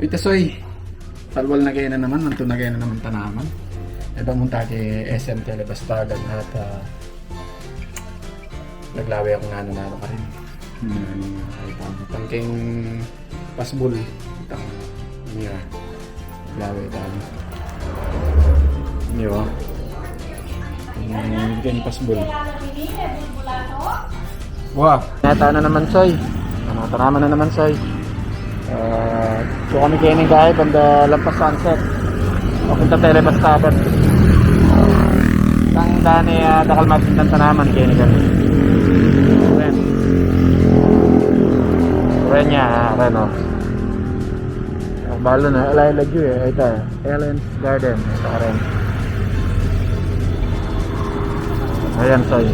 Ito soy, talwal na kaya na naman, nanto na kaya na naman tanaman. E pamunta kay SM Telebastagan at naglawi ako nga nano ka rin. Ay tangking pasbul. Itang niya. Naglawi tayo. Niyo. Ganyan pasbul. Wah, nata na naman soy. Tanaman na naman soy. So kami kayo ng gaya banda lampas sunset papunta Telebastagan tang dani dakal matindan tanaman kayo ng gaya ren niya ren balo na alay lagyo ito Ellen's Garden ito ren ayan soy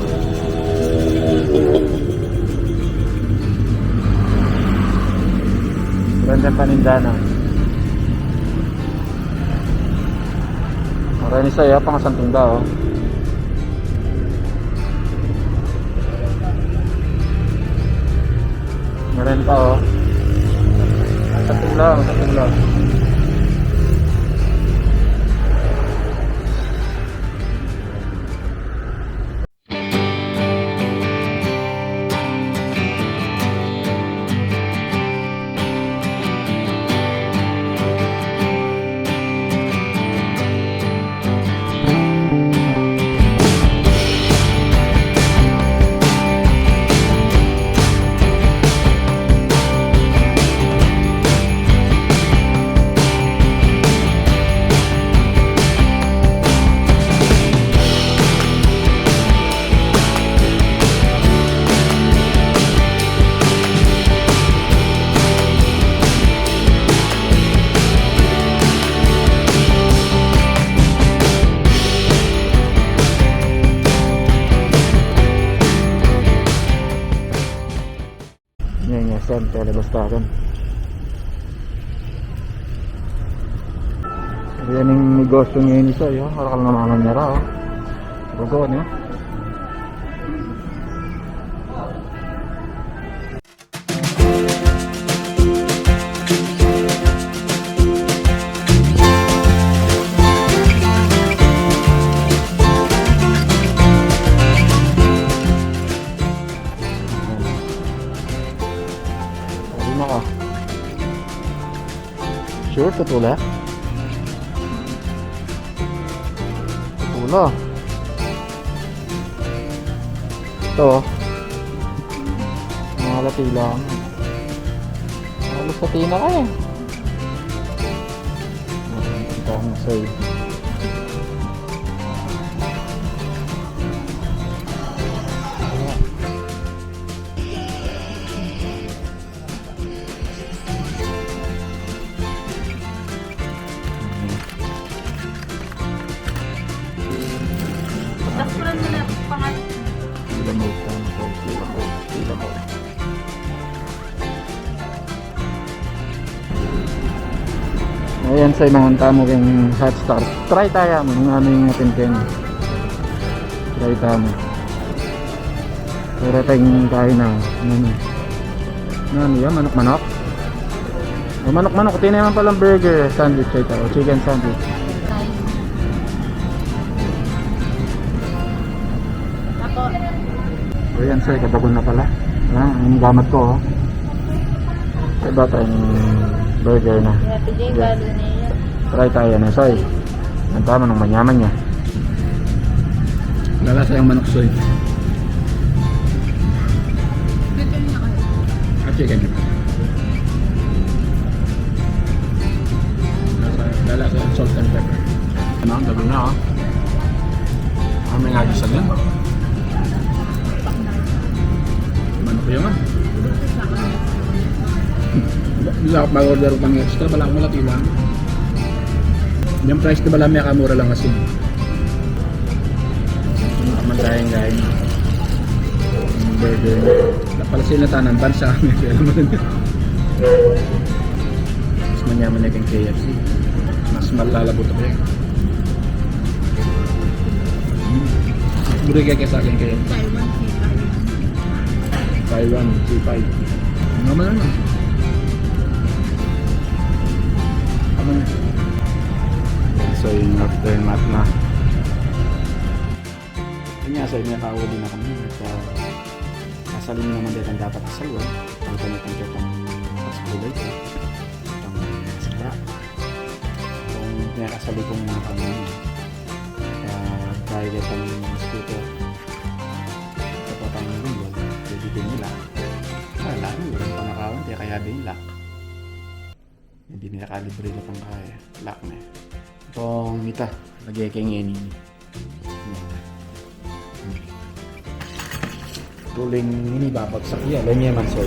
ganda panindana. Marami saya pangasanting daw. Marami pa oh. Masanting lang. Yan, Telebastagan. Yan yung negosyo ngayon isa, yun. Harakal naman niya raw. Bago, niya. Sure, tutula. Tutula. Ito. Mga latila. Halos sa tina ka eh. Ito ang say. Ayan sa mga tamo yung hot star. Try tayo mo ng ano yung atin ken. Try tayo mo. Pero tayong tayo na. Ano yan? Manok-manok? O manok-manok. Ito na naman palang burger sandwich ito. O chicken sandwich. O yan sir, kabagon na pala. Ang gamat ko oh. Iba tayong burger na. Try tayo na soy. Ang tama ng manyaman niya. Lalasa yung manok soy. Chicken niya. Lalasa yung salt and pepper. Ano ang gabi na oh. May ngagisan yan. Manok yun ah. Bisa ako mag-order pang extra, bala mo lati lang. Yung price na bala may kamura lang kasi. Naman tayong guys. Burger. Napala sila tanan bansa kami. Mas manyaman na kang KFC. Mas malalabot ako. Buri kaya sa akin kayo. Taiwan C5. Naman naman. ito yung mat na. Kanya sa inyo nakahuli na kami. Kasalin naman din ang dapat kasalwan. Ang tanitang kitang pasbulay ko. Ang sila. Kung nakasali kong mga kami. Kaya kitang scooter. Kapag ang gulol, pwede din nila. Wala nyo, walang panakawan. Kaya din lock. Hindi nila kalibre na pang kaya. Lock na. Itong mita. Lagay kayong ini. Tuling ini babagsak yan. Ganyan man sir.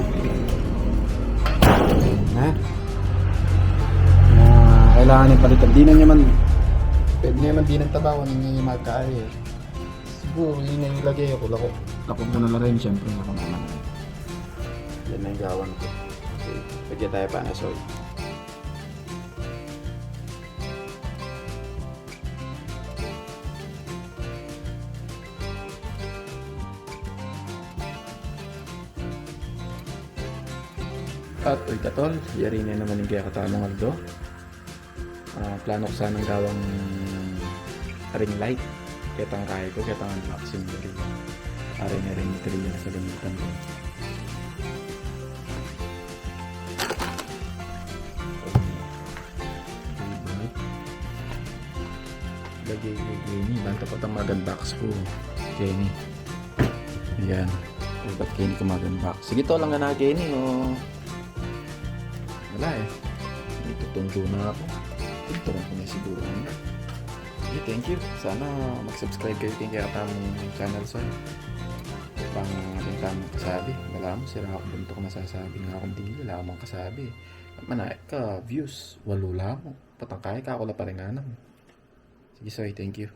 Ha? Kailangan yung palitan. Di na niya man. Pwede niya man di ng tabawan. Hindi niya magkaya. Siguro yun na ilagay ako. Lako mo na rin. Siyempre ako naman. Yan na yung gawan ko. Okay. Lagyan tayo pa na soy. At uy katol, yari na naman yung kaya katamang aldo. Plano ko sanang gawang ring light. Kaya tangkay ko, kaya tangan unboxing na rin. Aray na rin yung trailer sa limitan ko. Lagay ni banta pa itang mag-unbox ko. Kenny. Ayan. Ba't Kenny ko mag-unbox? Sige to lang na Kenny o... Wala eh. Itutundo na ako. Tuturan ko na siguro. Okay, thank you. Sana mag-subscribe kayo kay katamang channel sa pang ating tamang kasabi. Wala mo, sila ako bunto ko masasabi nga akong tingin. Wala akong kasabi. Manayat ka, views. Walo lang mo. Patangkaya ka, ako la pa rin nga naman. Sige, sorry, thank you.